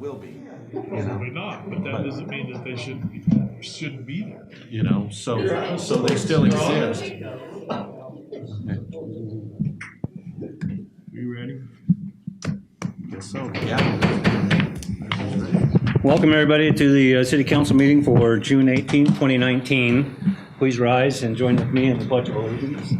will be. Probably not, but that doesn't mean that they shouldn't be there. So they still exist. You ready? Guess so. Yeah. Welcome everybody to the City Council meeting for June 18, 2019. Please rise and join with me in the Pledge of Allegiance.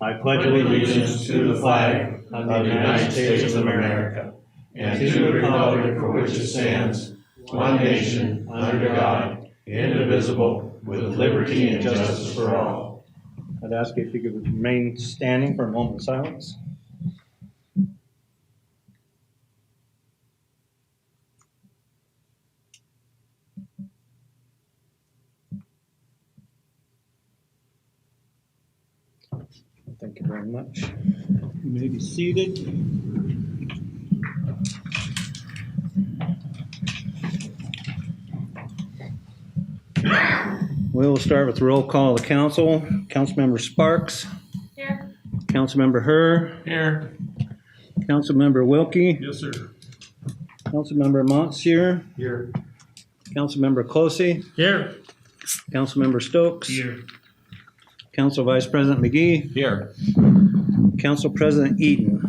I pledge allegiance to the flag of the United States of America and to the republic for which it stands, one nation, under God, indivisible, with liberty and justice for all. I'd ask you if you could remain standing for a moment of silence. Thank you very much. You may be seated. We'll start with the roll call of the council. Councilmember Sparks. Here. Councilmember Herr. Here. Councilmember Wilkie. Yes, sir. Councilmember Monsieur. Here. Councilmember Closey. Here. Councilmember Stokes. Here. Council Vice President McGee. Here. Council President Eaton.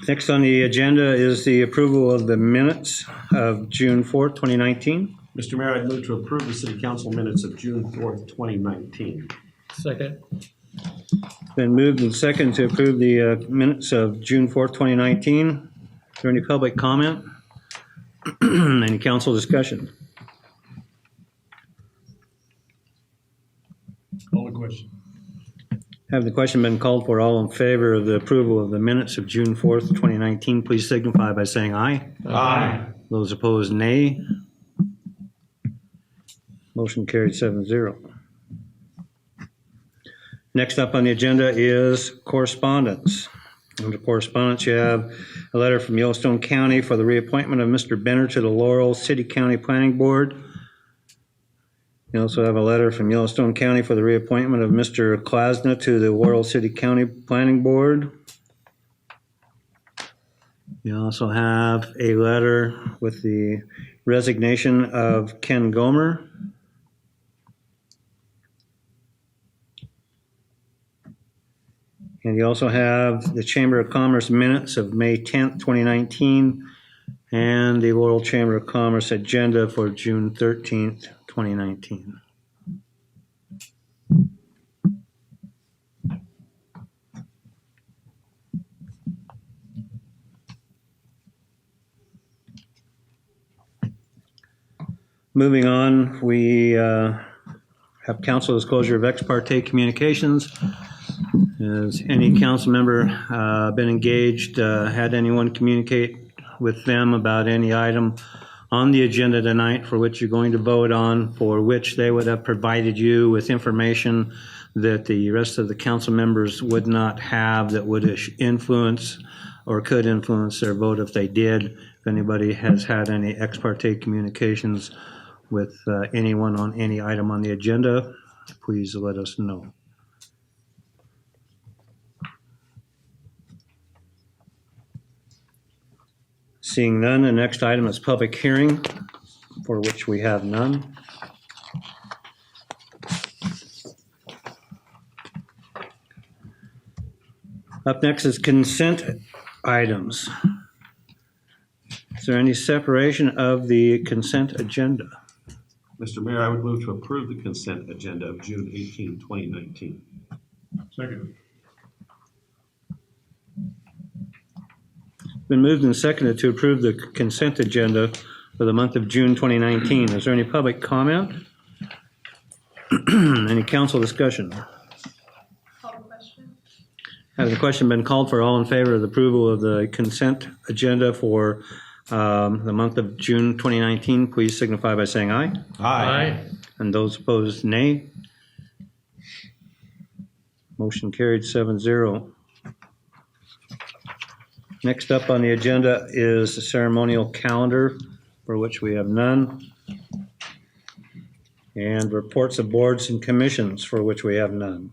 Next on the agenda is the approval of the minutes of June 4th, 2019. Mr. Mayor, I'd move to approve the city council minutes of June 4th, 2019. Second. Been moved and second to approve the minutes of June 4th, 2019. Is there any public comment? Any council discussion? Call the question. Have the question been called for? All in favor of the approval of the minutes of June 4th, 2019, please signify by saying aye. Aye. Those opposed, nay. Motion carried 7-0. Next up on the agenda is correspondence. Under correspondence, you have a letter from Yellowstone County for the reappointment of Mr. Benner to the Laurel City County Planning Board. You also have a letter from Yellowstone County for the reappointment of Mr. Klasna to the Laurel City County Planning Board. You also have a letter with the resignation of Ken Gomer. And you also have the Chamber of Commerce minutes of May 10th, 2019, and the Laurel Chamber of Commerce agenda for June 13th, 2019. Moving on, we have council disclosure of ex parte communications. Has any council member been engaged, had anyone communicate with them about any item on the agenda tonight for which you're going to vote on, for which they would have provided you with information that the rest of the council members would not have, that would influence or could influence their vote if they did? If anybody has had any ex parte communications with anyone on any item on the agenda, please let us know. Seeing none, the next item is public hearing, for which we have none. Up next is consent items. Is there any separation of the consent agenda? Mr. Mayor, I would move to approve the consent agenda of June 18, 2019. Second. Been moved and seconded to approve the consent agenda for the month of June 2019. Is there any public comment? Any council discussion? Call the question. Has the question been called for? All in favor of the approval of the consent agenda for the month of June 2019, please signify by saying aye. Aye. And those opposed, nay. Motion carried 7-0. Next up on the agenda is the ceremonial calendar for which we have none. And reports of boards and commissions, for which we have none.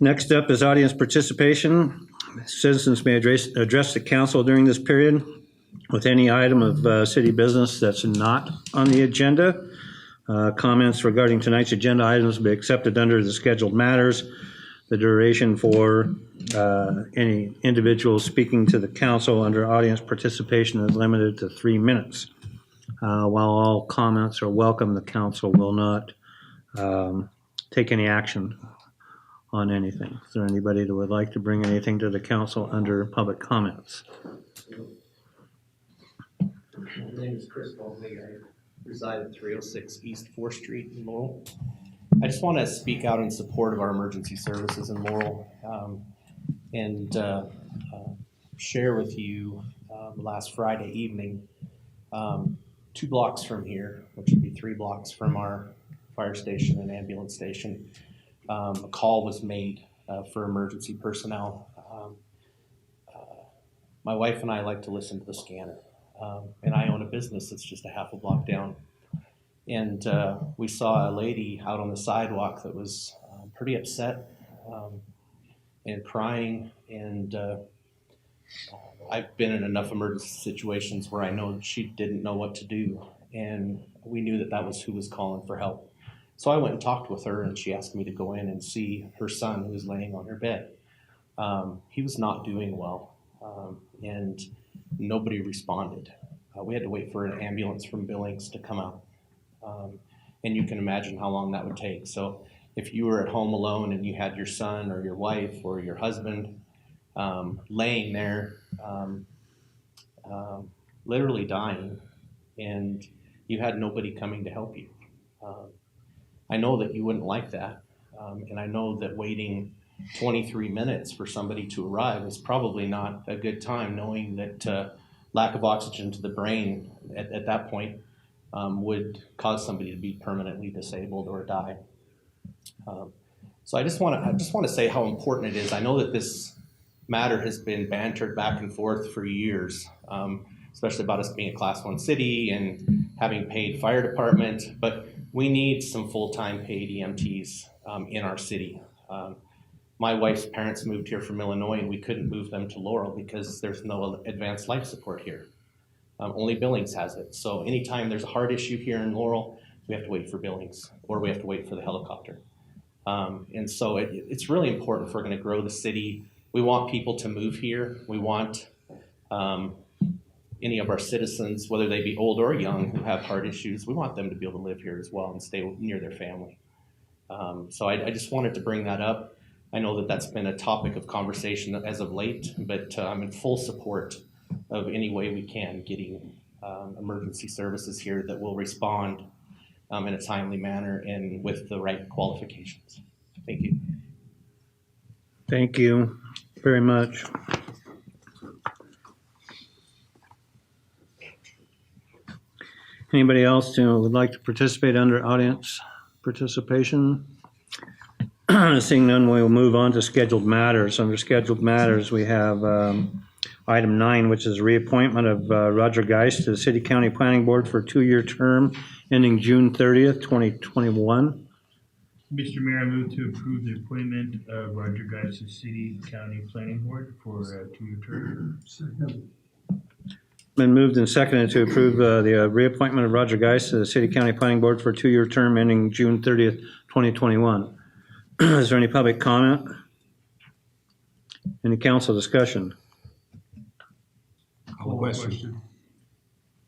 Next up is audience participation. Citizens may address the council during this period with any item of city business that's not on the agenda. Comments regarding tonight's agenda items will be accepted under the scheduled matters. The duration for any individual speaking to the council under audience participation is limited to 3 minutes. While all comments are welcome, the council will not take any action on anything. Is there anybody that would like to bring anything to the council under public comments? My name is Chris Baldwin. I reside at 306 East 4th Street in Laurel. I just want to speak out in support of our emergency services in Laurel and share with you last Friday evening, 2 blocks from here, which would be 3 blocks from our fire station and ambulance station, a call was made for emergency personnel. My wife and I like to listen to the scanner, and I own a business that's just a half a block down. And we saw a lady out on the sidewalk that was pretty upset and crying. And I've been in enough emergency situations where I know she didn't know what to do. And we knew that that was who was calling for help. So I went and talked with her, and she asked me to go in and see her son, who was laying on her bed. He was not doing well, and nobody responded. We had to wait for an ambulance from Billings to come out. And you can imagine how long that would take. So if you were at home alone and you had your son or your wife or your husband laying there, literally dying, and you had nobody coming to help you, I know that you wouldn't like that. And I know that waiting 23 minutes for somebody to arrive is probably not a good time, knowing that lack of oxygen to the brain at that point would cause somebody to be permanently disabled or die. So I just want to say how important it is. I know that this matter has been bantered back and forth for years, especially about us being a Class 1 city and having paid fire department, but we need some full-time paid EMTs in our city. My wife's parents moved here from Illinois, and we couldn't move them to Laurel because there's no advanced life support here. Only Billings has it. So anytime there's a heart issue here in Laurel, we have to wait for Billings, or we have to wait for the helicopter. And so it's really important if we're going to grow the city. We want people to move here. We want any of our citizens, whether they be old or young, who have heart issues, we want them to be able to live here as well and stay near their family. So I just wanted to bring that up. I know that that's been a topic of conversation as of late, but I'm in full support of any way we can getting emergency services here that will respond in a timely manner and with the right qualifications. Thank you. Thank you very much. Anybody else who would like to participate under audience participation? Seeing none, we will move on to scheduled matters. Under scheduled matters, we have item 9, which is reappointment of Roger Geist to the City County Planning Board for a 2-year term ending June 30th, 2021. Mr. Mayor, I move to approve the appointment of Roger Geist to City County Planning Board for a 2-year term. Second. Been moved and seconded to approve the reappointment of Roger Geist to the City County Planning Board for a 2-year term ending June 30th, 2021. Is there any public comment? Any council discussion? Call the question.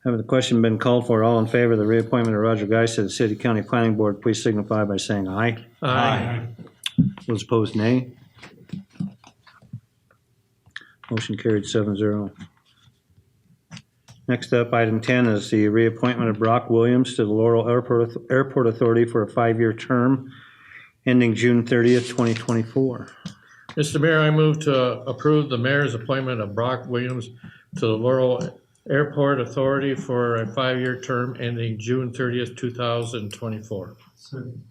Having the question been called for, all in favor of the reappointment of Roger Geist to the City County Planning Board, please signify by saying aye. Aye. Those opposed, nay. Motion carried 7-0. Next up, item 10 is the reappointment of Brock Williams to the Laurel Airport Authority for a 5-year term ending June 30th, 2024. Mr. Mayor, I move to approve the mayor's appointment of Brock Williams to the Laurel Airport Authority for a 5-year term ending June 30th, 2024. Second.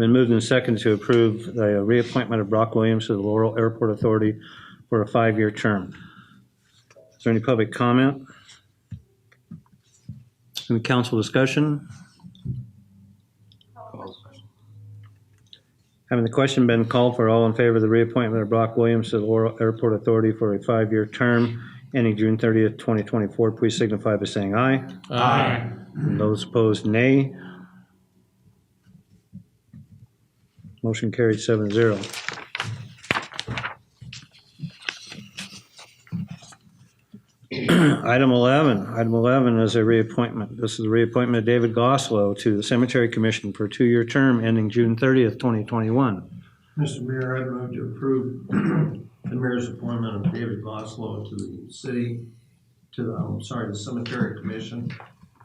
Been moved and seconded to approve the reappointment of Brock Williams to the Laurel Airport Authority for a 5-year term. Is there any public comment? Any council discussion? Call the question. Having the question been called for, all in favor of the reappointment of Brock Williams to the Laurel Airport Authority for a 5-year term ending June 30th, 2024, please signify by saying aye. Aye. And those opposed, nay. Motion carried 7-0. Item 11. Item 11 is a reappointment. This is a reappointment of David Goslow to the Cemetery Commission for a 2-year term ending June 30th, 2021. Mr. Mayor, I move to approve the mayor's appointment of David Goslow to the the Cemetery Commission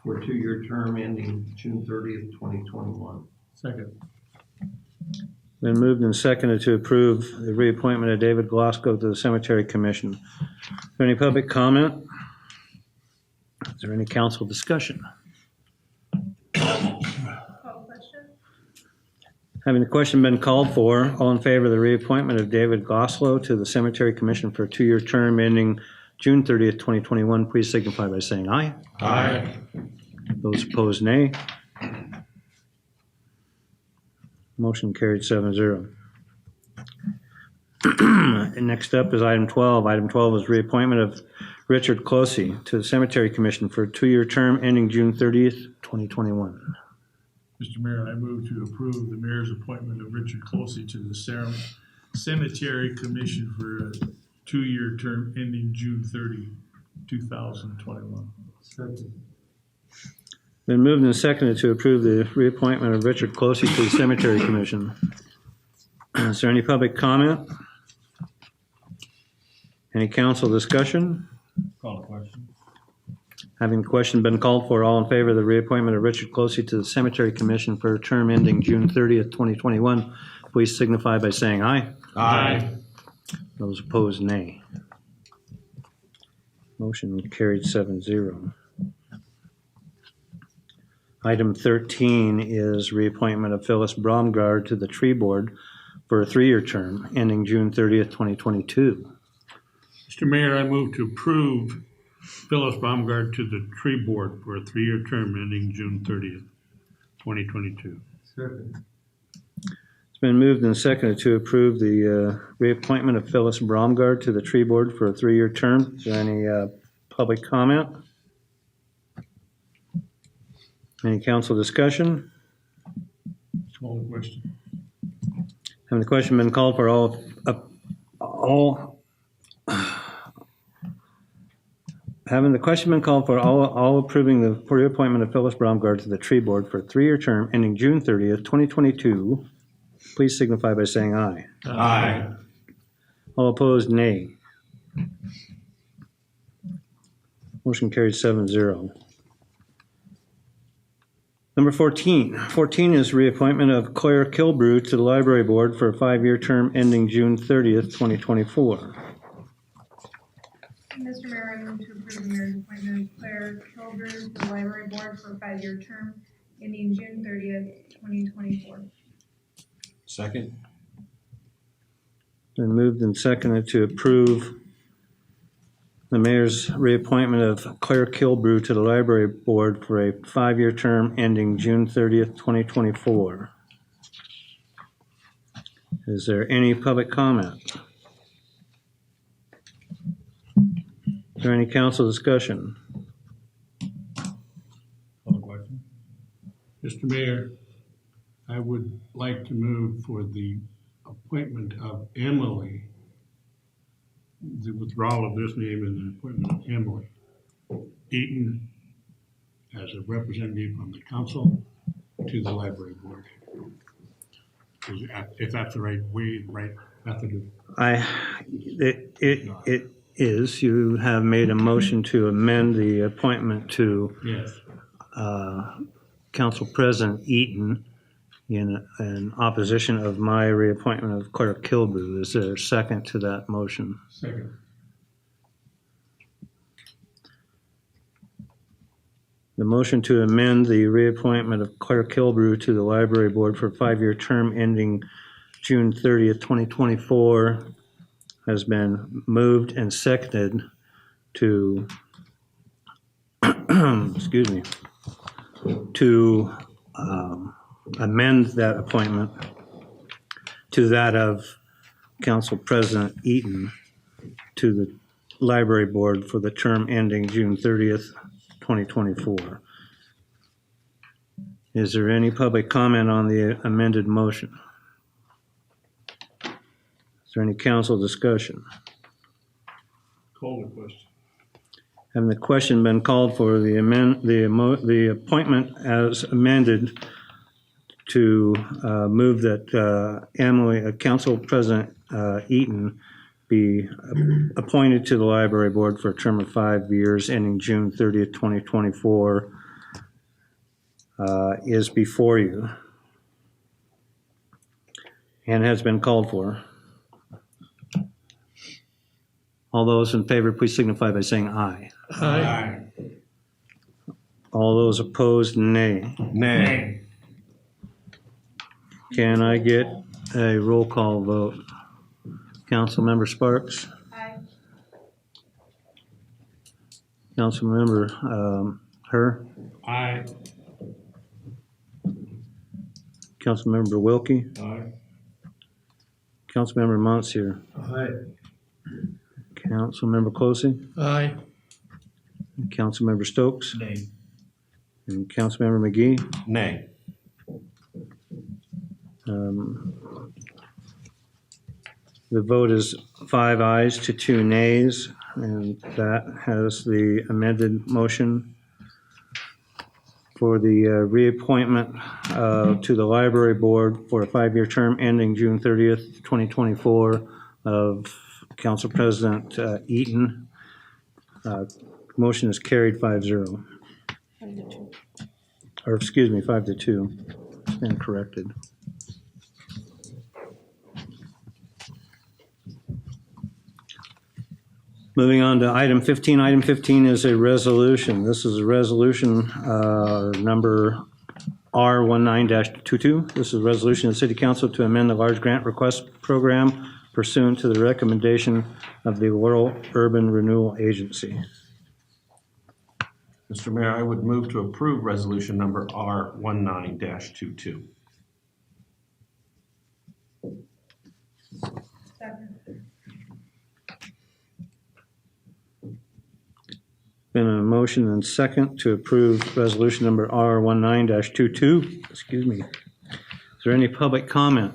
for a 2-year term ending June 30th, 2021. Second. Been moved and seconded to approve the reappointment of David Glasgow to the Cemetery Commission. Is there any public comment? Is there any council discussion? Call the question. Having the question been called for, all in favor of the reappointment of David Goslow to the Cemetery Commission for a 2-year term ending June 30th, 2021, please signify by saying aye. Aye. Those opposed, nay. Motion carried 7-0. And next up is item 12. Item 12 is reappointment of Richard Closey to the Cemetery Commission for a 2-year term ending June 30th, 2021. Mr. Mayor, I move to approve the mayor's appointment of Richard Closey to the Cemetery Commission for a 2-year term ending June 30, 2021. Second. Been moved and seconded to approve the reappointment of Richard Closey to the Cemetery Commission. Is there any public comment? Any council discussion? Call the question. Having the question been called for, all in favor of the reappointment of Richard Closey to the Cemetery Commission for a term ending June 30th, 2021, please signify by saying aye. Aye. Those opposed, nay. Motion carried 7-0. Item 13 is reappointment of Phyllis Bromgard to the Tree Board for a 3-year term ending June 30th, 2022. Mr. Mayor, I move to approve Phyllis Baumgart to the Tree Board for a 3-year term ending June 30th, 2022. Second. It's been moved and seconded to approve the reappointment of Phyllis Bromgard to the Tree Board for a 3-year term. Is there any public comment? Any council discussion? Call the question. Having the question been called for, all approving the reappointment of Phyllis Bromgard to the Tree Board for a 3-year term ending June 30th, 2022, please signify by saying aye. Aye. All opposed, nay. Motion carried 7-0. Number 14. 14 is reappointment of Claire Kilbrew to the Library Board for a 5-year term ending June 30th, 2024. Mr. Mayor, I move to approve the mayor's appointment of Claire Kilburn to the library board for a 5-year term ending June 30th, 2024. Second. Been moved and seconded to approve the mayor's reappointment of Claire Kilbrew to the Library Board for a 5-year term ending June 30th, 2024. Is there any public comment? Is there any council discussion? Call the question. Mr. Mayor, I would like to move for the appointment of Emily, the withdrawal of this name and the appointment of Emily Eaton as a representative from the council to the library board. If that's the right way, right method of. It is. You have made a motion to amend the appointment to Yes. Council President Eaton in opposition of my reappointment of Claire Kilbrew. Is there a second to that motion? Second. The motion to amend the reappointment of Claire Kilbrew to the library board for a 5-year term ending June 30th, 2024 has been moved and seconded to, excuse me, to amend that appointment to that of Council President Eaton to the library board for the term ending June 30th, 2024. Is there any public comment on the amended motion? Is there any council discussion? Call the question. Having the question been called for, the appointment as amended to move that Emily, Council President Eaton, be appointed to the library board for a term of 5 years ending June 30th, 2024, is before you and has been called for. All those in favor, please signify by saying aye. Aye. All those opposed, nay. Nay. Can I get a roll call vote? Councilmember Sparks? Aye. Councilmember Herr? Aye. Councilmember Wilkie? Aye. Councilmember Monsieur? Aye. Councilmember Closey? Aye. Councilmember Stokes? Nay. And Councilmember McGee? Nay. The vote is 5 ayes to 2 nays, and that has the amended motion for the reappointment to the library board for a 5-year term ending June 30th, 2024 of Council President Eaton. Motion is carried 5-0. Or excuse me, 5-2. It's been corrected. Moving on to item 15. Item 15 is a resolution. This is a resolution number R19-22. This is a resolution of the City Council to amend the large grant request program pursuant to the recommendation of the Laurel Urban Renewal Agency. Mr. Mayor, I would move to approve resolution number R19-22. Second. Been a motion and second to approve resolution number R19-22. Excuse me. Is there any public comment?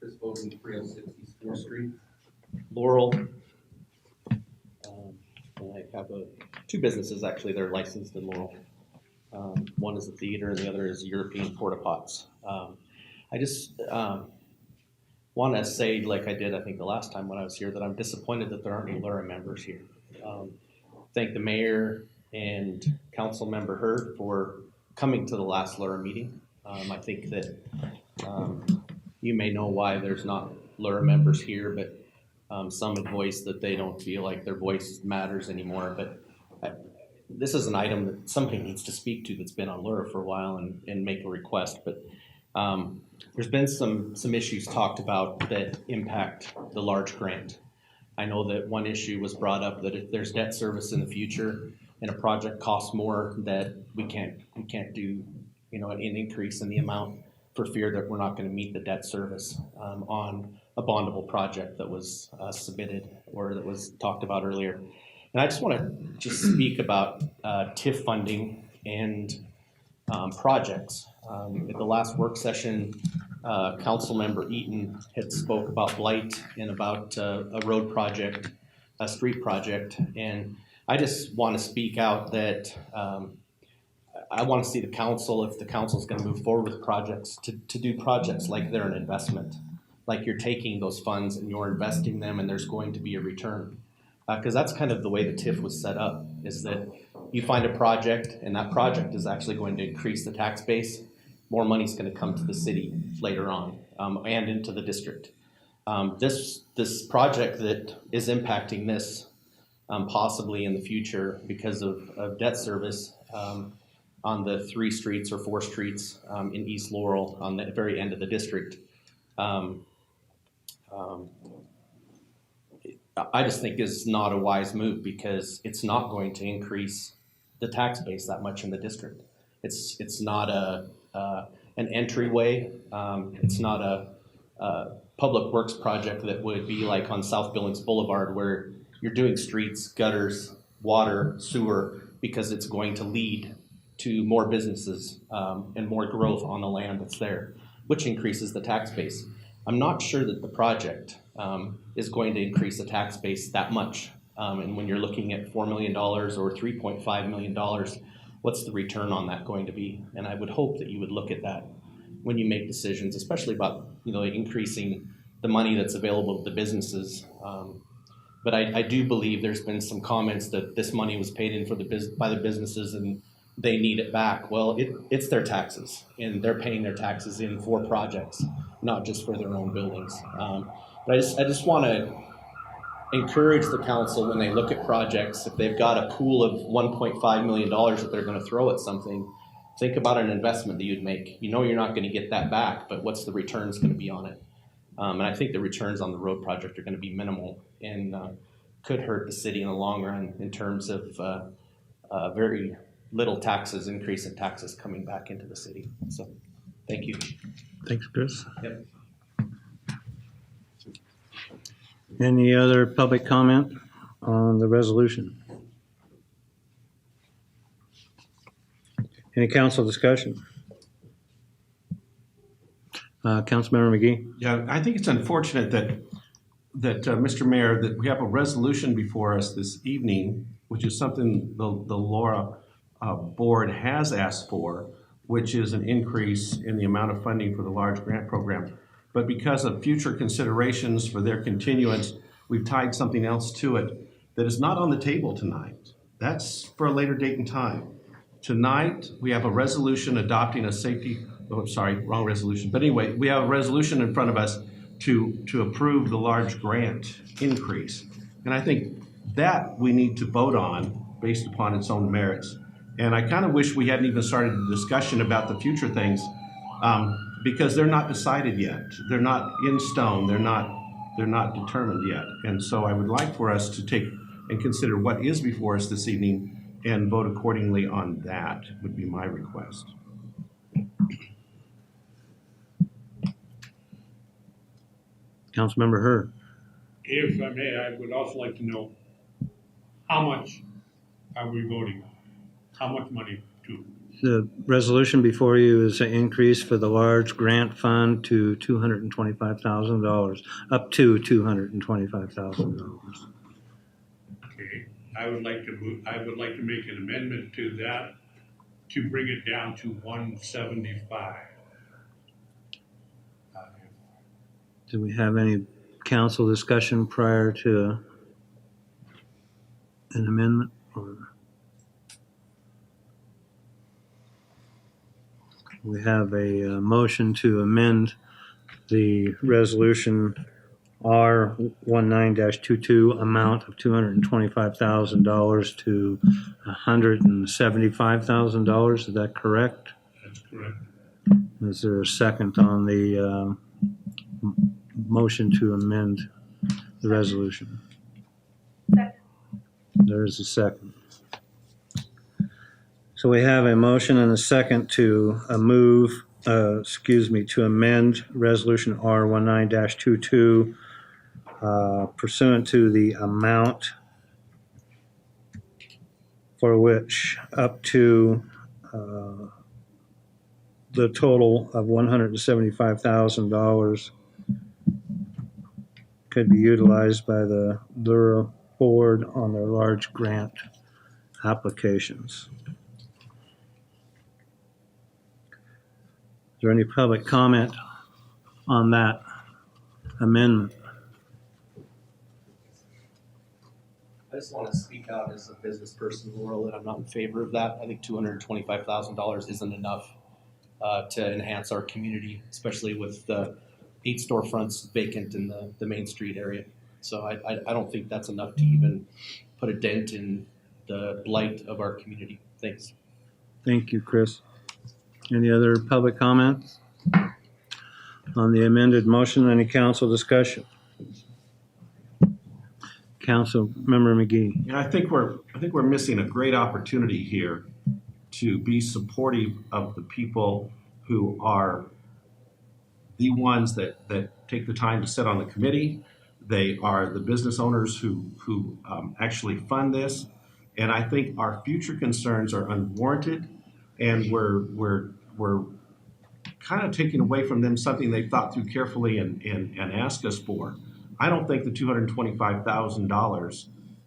Chris Bowden, 306 East 4th Street, Laurel. And I have two businesses actually that are licensed in Laurel. One is a theater and the other is European Porta Pots. I just want to say, like I did I think the last time when I was here, that I'm disappointed that there aren't any LURA members here. Thank the mayor and council member Hurd for coming to the last LURA meeting. I think that you may know why there's not LURA members here, but some have voiced that they don't feel like their voice matters anymore. But this is an item that somebody needs to speak to that's been on LURA for a while and make a request. But there's been some issues talked about that impact the large grant. I know that one issue was brought up that if there's debt service in the future and a project costs more, that we can't do, an increase in the amount for fear that we're not going to meet the debt service on a bondable project that was submitted or that was talked about earlier. And I just want to just speak about TIF funding and projects. At the last work session, Council Member Eaton had spoke about blight and about a road project, a street project, and I just want to speak out that I want to see the council, if the council is going to move forward with projects, to do projects like they're an investment, like you're taking those funds and you're investing them and there's going to be a return. Because that's kind of the way the TIF was set up, is that you find a project and that project is actually going to increase the tax base. More money is going to come to the city later on and into the district. This project that is impacting this possibly in the future because of debt service on the 3 streets or 4 streets in East Laurel on the very end of the district. I just think is not a wise move because it's not going to increase the tax base that much in the district. It's not an entryway. It's not a public works project that would be like on South Billings Boulevard where you're doing streets, gutters, water, sewer, because it's going to lead to more businesses and more growth on the land that's there, which increases the tax base. I'm not sure that the project is going to increase the tax base that much. And when you're looking at $4 million or $3.5 million, what's the return on that going to be? And I would hope that you would look at that when you make decisions, especially about increasing the money that's available to the businesses. But I do believe there's been some comments that this money was paid in by the businesses and they need it back. Well, it's their taxes, and they're paying their taxes in for projects, not just for their own buildings. But I just want to encourage the council when they look at projects, if they've got a pool of $1.5 million that they're going to throw at something, think about an investment that you'd make. You're not going to get that back, but what's the returns going to be on it? And I think the returns on the road project are going to be minimal and could hurt the city in the long run in terms of very little increase in taxes coming back into the city. So, thank you. Thanks, Chris. Yep. Any other public comment on the resolution? Any council discussion? Councilmember McGee? Yeah, I think it's unfortunate that Mr. Mayor, that we have a resolution before us this evening, which is something the Laura board has asked for, which is an increase in the amount of funding for the large grant program. But because of future considerations for their continuance, we've tied something else to it that is not on the table tonight. That's for a later date and time. Tonight, we have a resolution adopting a wrong resolution. But anyway, we have a resolution in front of us to approve the large grant increase. And I think that we need to vote on based upon its own merits. And I kind of wish we hadn't even started the discussion about the future things because they're not decided yet. They're not in stone. They're not determined yet. And so I would like for us to take and consider what is before us this evening and vote accordingly on that would be my request. Councilmember Hurd. If I may, I would also like to know how much are we voting on? How much money to? The resolution before you is an increase for the large grant fund to $225,000, up to $225,000. Okay, I would like to make an amendment to that to bring it down to 175. Do we have any council discussion prior to an amendment? We have a motion to amend the resolution R19-22 amount of $225,000 to $175,000. Is that correct? That's correct. Is there a second on the motion to amend the resolution? Second. There is a second. So we have a motion and a second to to amend Resolution R19-22 pursuant to the amount for which up to the total of $175,000 could be utilized by the Laurel board on their large grant applications. Is there any public comment on that amendment? I just want to speak out as a business person, Laurel, that I'm not in favor of that. I think $225,000 isn't enough to enhance our community, especially with the 8 storefronts vacant in the Main Street area. So I don't think that's enough to even put a dent in the blight of our community. Thanks. Thank you, Chris. Any other public comments on the amended motion? Any council discussion? Councilmember McGee. Yeah, I think we're missing a great opportunity here to be supportive of the people who are the ones that take the time to sit on the committee. They are the business owners who actually fund this. And I think our future concerns are unwarranted, and we're kind of taking away from them something they've thought through carefully and asked us for. I don't think the $225,000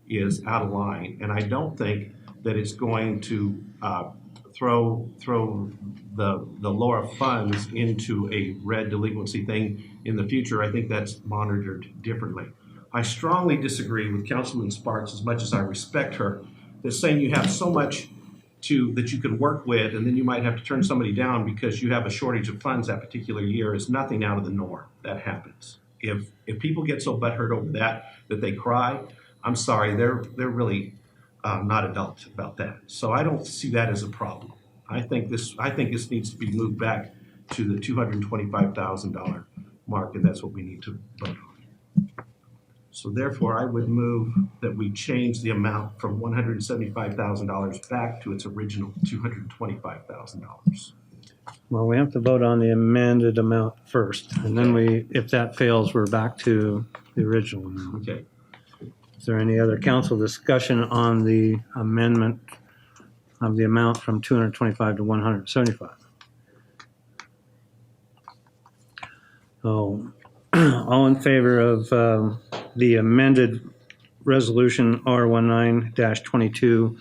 is out of line, and I don't think that it's going to throw the Laura funds into a red delinquency thing in the future. I think that's monitored differently. I strongly disagree with Councilman Sparks, as much as I respect her, that saying you have so much that you can work with, and then you might have to turn somebody down because you have a shortage of funds that particular year is nothing out of the norm. That happens. If people get so butthurt over that they cry, I'm sorry, they're really not adults about that. So I don't see that as a problem. I think this needs to be moved back to the $225,000 mark, and that's what we need to vote on. So therefore, I would move that we change the amount from $175,000 back to its original $225,000. Well, we have to vote on the amended amount first, and then if that fails, we're back to the original amount. Okay. Is there any other council discussion on the amendment of the amount from 225 to 175? So, all in favor of the amended resolution R19-22,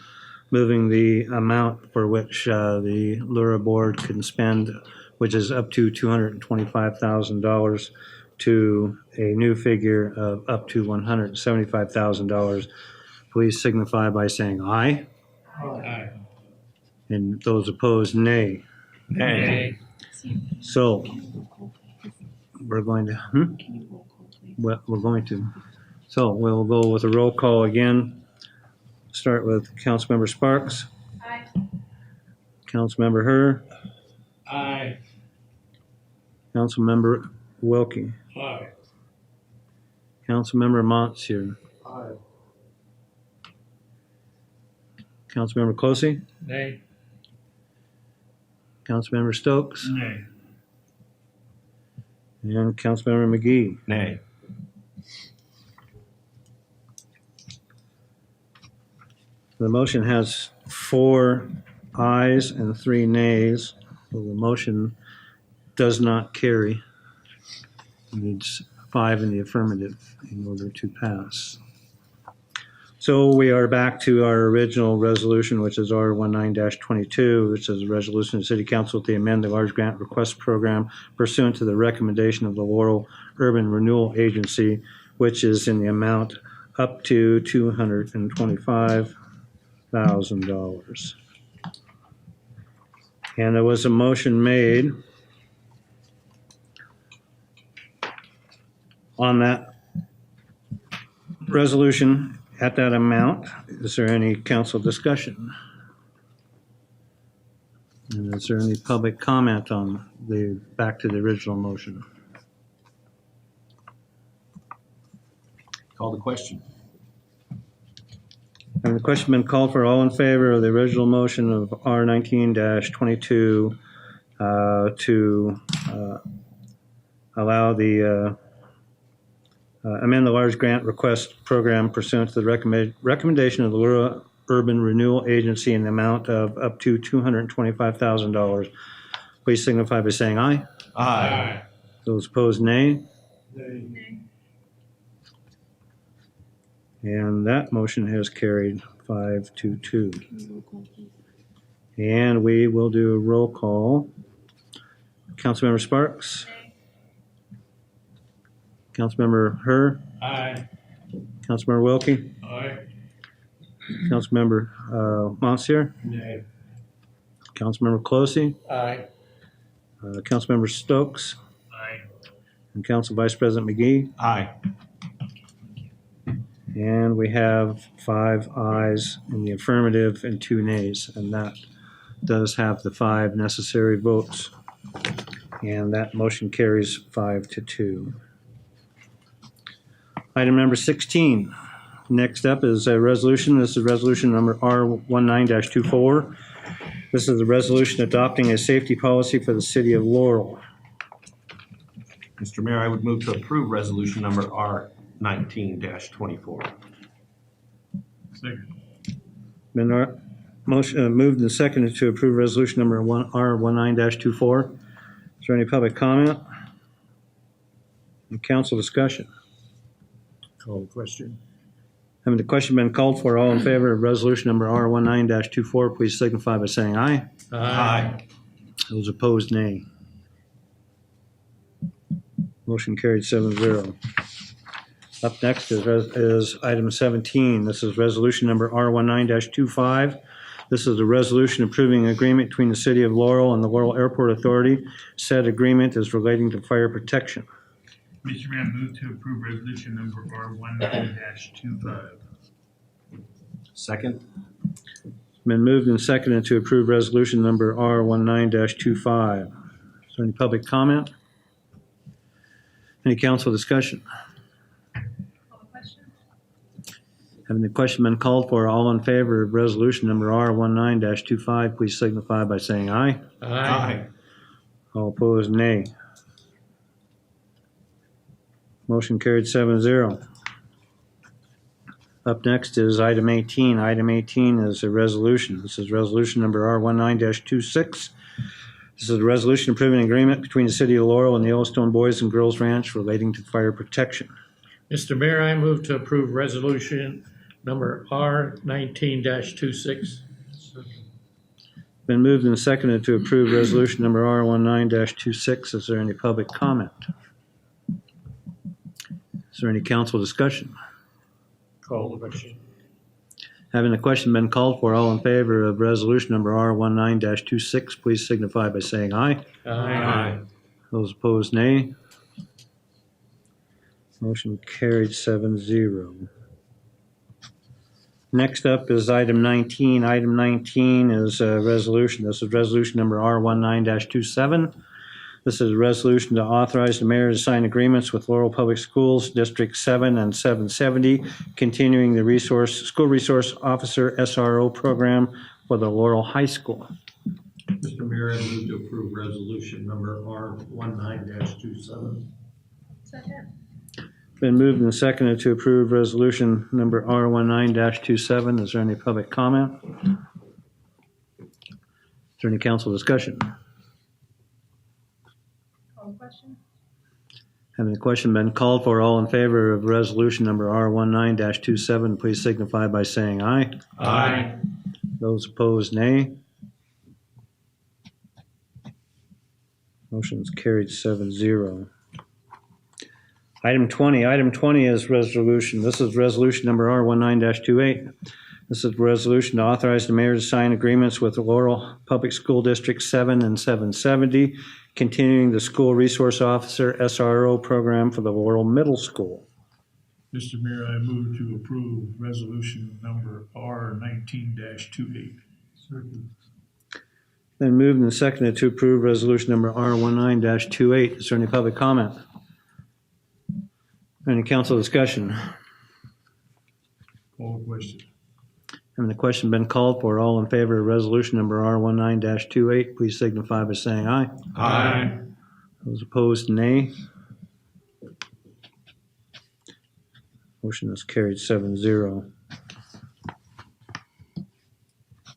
moving the amount for which the Laurel board can spend, which is up to $225,000, to a new figure of up to $175,000, please signify by saying aye. Aye. And those opposed, nay. Nay. So we're going to, Well, we're going to. So we'll go with a roll call again. Start with Councilmember Sparks. Aye. Councilmember Herr. Aye. Councilmember Wilkie. Aye. Councilmember Monsieur. Aye. Councilmember Closey. Nay. Councilmember Stokes. Nay. And Councilmember McGee. Nay. The motion has 4 ayes and 3 nays. So the motion does not carry. It needs 5 in the affirmative in order to pass. So we are back to our original resolution, which is R19-22, which is a resolution of the City Council to amend the large grant request program pursuant to the recommendation of the Laurel Urban Renewal Agency, which is in the amount up to $225,000. And there was a motion made on that resolution at that amount. Is there any council discussion? And is there any public comment on back to the original motion? Call the question. And the question been called for. All in favor of the original motion of R19-22 to allow the amend the large grant request program pursuant to the recommendation of the Laurel Urban Renewal Agency in the amount of up to $225,000. Please signify by saying aye. Aye. Those opposed, nay. Nay. And that motion has carried 5-2. And we will do a roll call. Councilmember Sparks. Nay. Councilmember Herr. Aye. Councilmember Wilkie. Aye. Councilmember Monsieur. Nay. Councilmember Closey. Aye. Councilmember Stokes. Aye. And Council Vice President McGee. Aye. And we have 5 ayes in the affirmative and 2 nays, and that does have the 5 necessary votes. And that motion carries 5-2. Item number 16. Next up is a resolution. This is resolution number R19-24. This is the resolution adopting a safety policy for the city of Laurel. Mr. Mayor, I would move to approve resolution number R19-24. Second. Been moved and seconded to approve resolution number R19-24. Is there any public comment? Any council discussion? Call the question. Having the question been called for, all in favor of resolution number R19-24, please signify by saying aye. Aye. Those opposed, nay. Motion carried 7-0. Up next is item 17. This is resolution number R19-25. This is a resolution approving an agreement between the city of Laurel and the Laurel Airport Authority. Said agreement is relating to fire protection. Mr. Mayor, I move to approve resolution number R19-25. Second. Been moved and seconded to approve resolution number R19-25. Is there any public comment? Any council discussion? Call the question. Having the question been called for, all in favor of resolution number R19-25, please signify by saying aye. Aye. All opposed, nay. Motion carried 7-0. Up next is item 18. Item 18 is a resolution. This is resolution number R19-26. This is a resolution approving an agreement between the city of Laurel and the Yellowstone Boys and Girls Ranch relating to fire protection. Mr. Mayor, I move to approve resolution number R19-26. Been moved and seconded to approve resolution number R19-26. Is there any public comment? Is there any council discussion? Call the question. Having the question been called for, all in favor of resolution number R19-26, please signify by saying aye. Aye. Those opposed, nay. Motion carried 7-0. Next up is item 19. Item 19 is a resolution. This is resolution number R19-27. This is a resolution to authorize the mayor to sign agreements with Laurel Public Schools, District 7 and 770, continuing the school resource officer SRO program for the Laurel High School. Mr. Mayor, I move to approve resolution number R19-27. Second. Been moved and seconded to approve resolution number R19-27. Is there any public comment? Is there any council discussion? Call the question. Having the question been called for, all in favor of resolution number R19-27, please signify by saying aye. Aye. Those opposed, nay. Motion is carried 7-0. Item 20. Item 20 is resolution. This is resolution number R19-28. This is a resolution to authorize the mayor to sign agreements with the Laurel Public School District 7 and 770, continuing the school resource officer SRO program for the Laurel Middle School. Mr. Mayor, I move to approve resolution number R19-28. Then moved and seconded to approve resolution number R19-28. Is there any public comment? Any council discussion? Call the question. Having the question been called for, all in favor of resolution number R19-28, please signify by saying aye. Aye. Those opposed, nay. Motion is carried 7-0.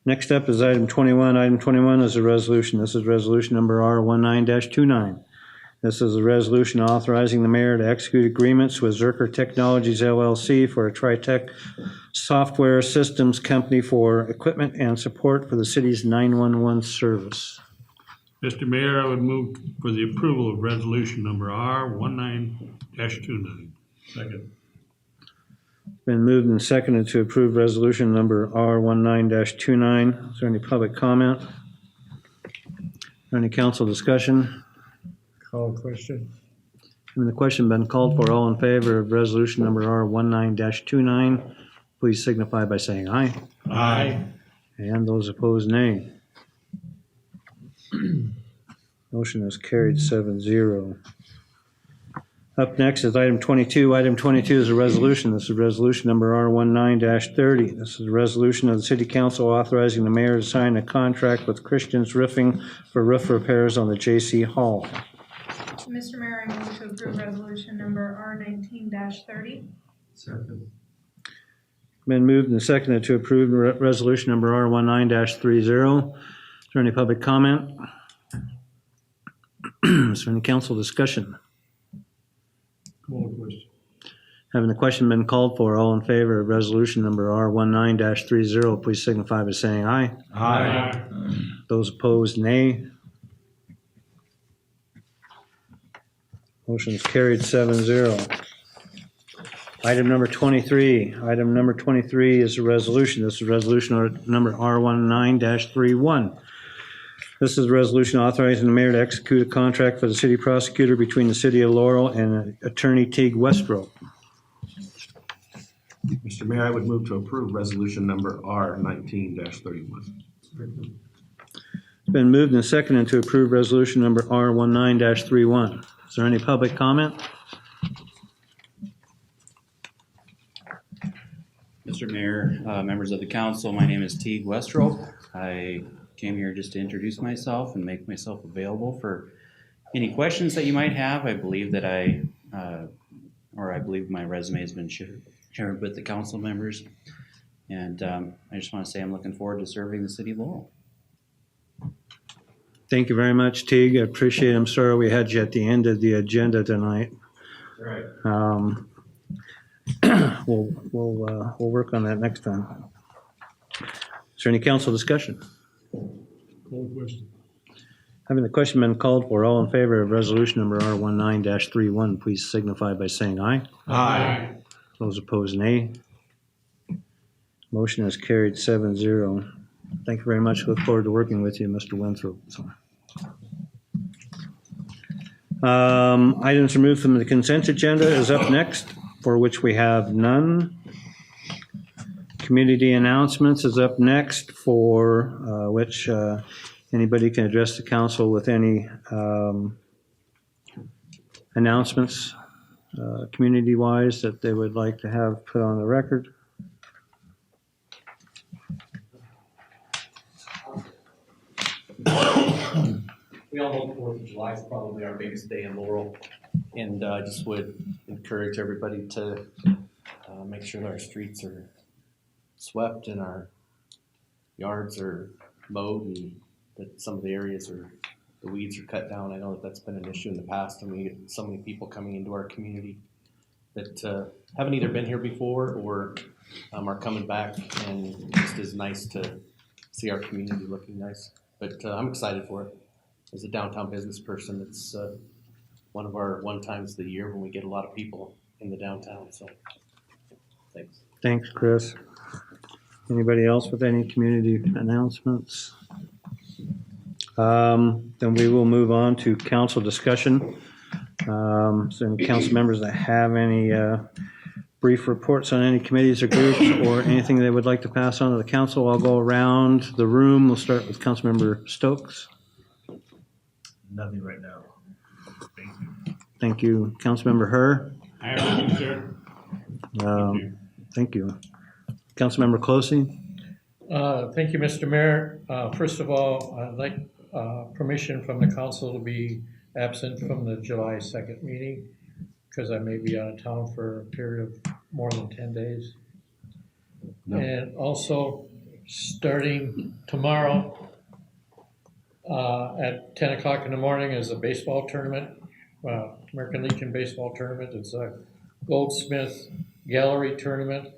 Next up is item 21. Item 21 is a resolution. This is resolution number R19-29. This is a resolution authorizing the mayor to execute agreements with Zerker Technologies LLC for a TriTech software systems company for equipment and support for the city's 911 service. Mr. Mayor, I would move for the approval of resolution number R19-29. Second. Been moved and seconded to approve resolution number R19-29. Is there any public comment? Any council discussion? Call the question. Having the question been called for, all in favor of resolution number R19-29, please signify by saying aye. Aye. And those opposed, nay. Motion is carried 7-0. Up next is item 22. Item 22 is a resolution. This is resolution number R19-30. This is a resolution of the City Council authorizing the mayor to sign a contract with Christian's Roofing for roof repairs on the J.C. Hall. Mr. Mayor, I move to approve resolution number R19-30. Second. Been moved and seconded to approve resolution number R19-30. Is there any public comment? Is there any council discussion? Call the question. Having the question been called for, all in favor of resolution number R19-30, please signify by saying aye. Aye. Those opposed, nay. Motion is carried 7-0. Item number 23. Item number 23 is a resolution. This is resolution number R19-31. This is a resolution authorizing the mayor to execute a contract for the city prosecutor between the city of Laurel and attorney Teague Westrope. Mr. Mayor, I would move to approve resolution number R19-31. It's been moved and seconded to approve resolution number R19-31. Is there any public comment? Mr. Mayor, members of the council, my name is Teague Westrope. I came here just to introduce myself and make myself available for any questions that you might have. I believe that I believe my resume has been shared with the council members. And I just want to say I'm looking forward to serving the city of Laurel. Thank you very much, Teague. I appreciate it. I'm sorry we had you at the end of the agenda tonight. All right. We'll work on that next time. Is there any council discussion? Call the question. Having the question been called for, all in favor of resolution number R19-31, please signify by saying aye. Aye. Those opposed, nay. Motion is carried 7-0. Thank you very much. Look forward to working with you, Mr. Winthrop. Items removed from the consent agenda is up next, for which we have none. Community announcements is up next, for which anybody can address the council with any announcements community-wise that they would like to have put on the record. We all know 4th of July is probably our biggest day in Laurel, and I just would encourage everybody to make sure that our streets are swept and our yards are mowed and that some of the areas are, the weeds are cut down. I know that that's been an issue in the past, and we get so many people coming into our community that haven't either been here before or are coming back, and it just is nice to see our community looking nice. But I'm excited for it. As a downtown business person, it's one of our one times of the year when we get a lot of people in the downtown, so thanks. Thanks, Chris. Anybody else with any community announcements? Then we will move on to council discussion. So any council members that have any brief reports on any committees or groups or anything they would like to pass on to the council, I'll go around the room. We'll start with Councilmember Stokes. Nothing right now. Thank you. Thank you. Councilmember Herr. I have nothing, sir. Thank you. Councilmember Closey. Thank you, Mr. Mayor. First of all, I'd like permission from the council to be absent from the July 2nd meeting because I may be out of town for a period of more than 10 days. No. And also, starting tomorrow at 10 o'clock in the morning is a baseball tournament, American Legion baseball tournament. It's a Goldsmith Gallery tournament.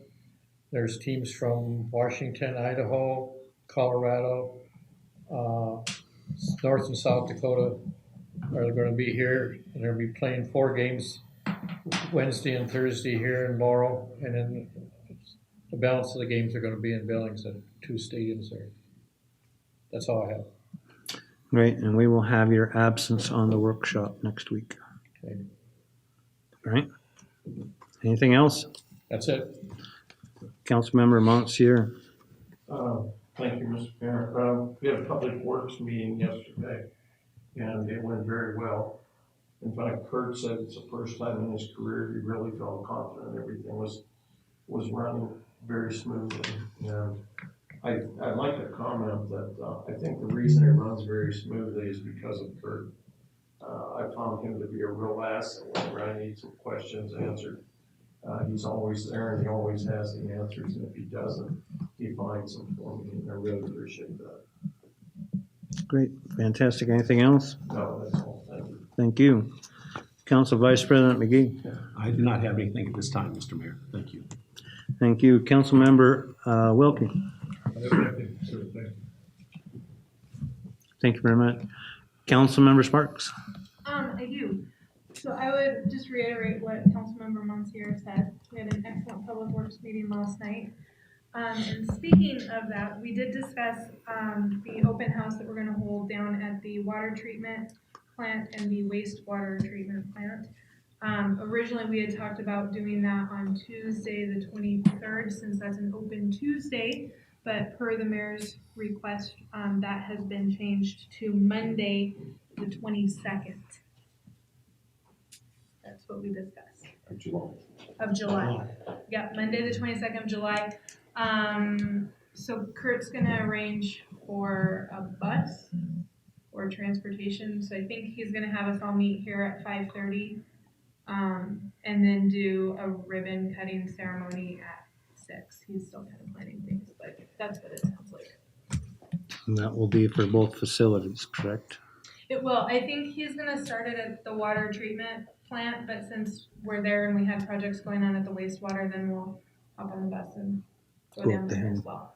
There's teams from Washington, Idaho, Colorado, North and South Dakota are going to be here, and they'll be playing 4 games Wednesday and Thursday here in Laurel, and then the balance of the games are going to be in Billings at 2 stadiums there. That's all I have. Great, and we will have your absence on the workshop next week. Okay. All right. Anything else? That's it. Councilmember Monsieur. Thank you, Mr. Mayor. We had a public works meeting yesterday, and it went very well. In fact, Kurt said it's the first time in his career he really felt confident everything was running very smoothly. And I'd like to comment that I think the reason it runs very smoothly is because of Kurt. I found him to be a real asset whenever I need some questions answered. He's always there and he always has the answers, and if he doesn't, he finds them for me, and I really appreciate that. Great, fantastic. Anything else? No, that's all. Thank you. Thank you. Council Vice President McGee. I do not have anything at this time, Mr. Mayor. Thank you. Thank you. Councilmember Wilkie. Thank you very much. Councilmember Sparks. I do. So I would just reiterate what Councilmember Monsieur said. We had an excellent public works meeting last night. And speaking of that, we did discuss the open house that we're going to hold down at the water treatment plant and the wastewater treatment plant. Originally, we had talked about doing that on Tuesday, the 23rd, since that's an open Tuesday. But per the mayor's request, that has been changed to Monday, the 22nd. That's what we discussed. Of July. Yeah, Monday the 22nd of July. So Kurt's gonna arrange for a bus or transportation. So I think he's gonna have us all meet here at 5:30. And then do a ribbon cutting ceremony at 6. He's still kind of planning things, but that's what it sounds like. And that will be for both facilities, correct? It will. I think he's gonna start it at the water treatment plant, but since we're there and we had projects going on at the wastewater, then we'll hop on the bus and go down there as well.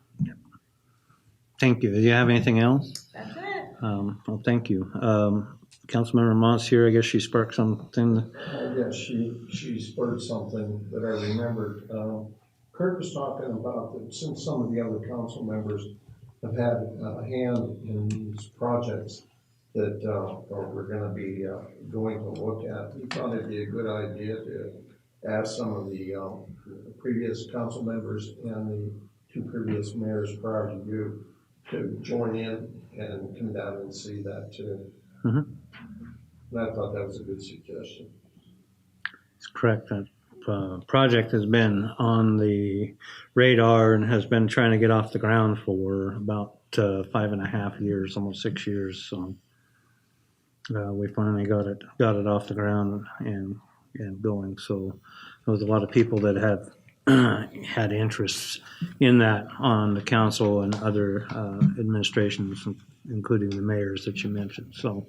Thank you. Do you have anything else? That's it. Well, thank you. Councilmember Monsieur, I guess she sparked something. Yes, she spurred something that I remembered. Kurt was talking about that since some of the other council members have had a hand in these projects that we're going to be going to look at, he thought it'd be a good idea to ask some of the previous council members and the 2 previous mayors prior to you to join in and come down and see that too. Mhm. And I thought that was a good suggestion. It's correct. That project has been on the radar and has been trying to get off the ground for about 5.5 years, almost 6 years. So we finally got it off the ground and going. So there was a lot of people that have had interests in that on the council and other administrations, including the mayors that you mentioned. So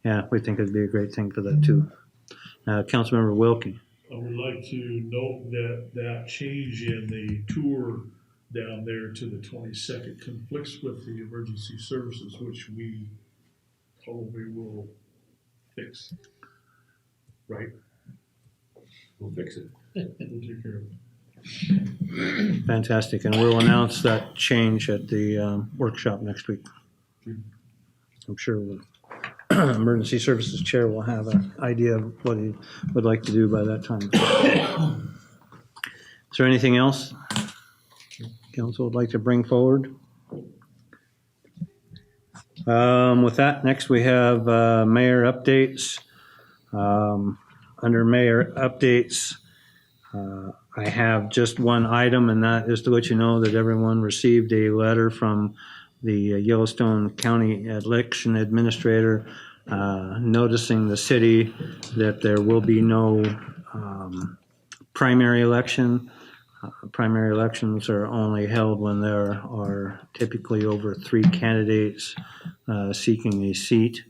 yeah, we think it'd be a great thing for that too. Councilmember Wilkie. I would like to note that change in the tour down there to the 22nd conflicts with the emergency services, which we probably will fix. Right? We'll fix it. We'll take care of it. Fantastic, and we'll announce that change at the workshop next week. I'm sure Emergency Services Chair will have an idea of what he would like to do by that time. Is there anything else council would like to bring forward? With that, next we have mayor updates. Under mayor updates, I have just one item, and that is to let you know that everyone received a letter from the Yellowstone County Election Administrator noticing the city that there will be no primary election. Primary elections are only held when there are typically over 3 candidates seeking a seat.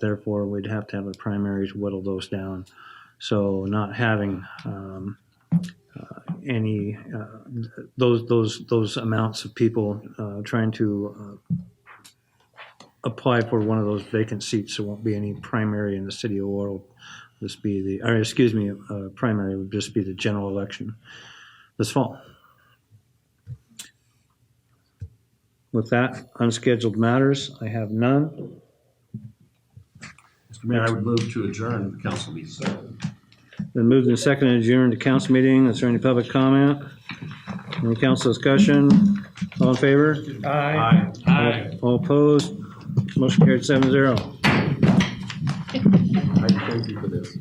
Therefore, we'd have to have a primary to whittle those down. So not having any those amounts of people trying to apply for one of those vacant seats, there won't be any primary in the city of Laurel. This be the, or excuse me, primary would just be the general election this fall. With that, unscheduled matters, I have none. Mr. Mayor, I would move to adjourn the council meeting. Been moved and seconded to adjourn to council meeting. Is there any public comment? Any council discussion? All in favor? Aye. Aye. All opposed? Motion carried 7-0. I thank you for this.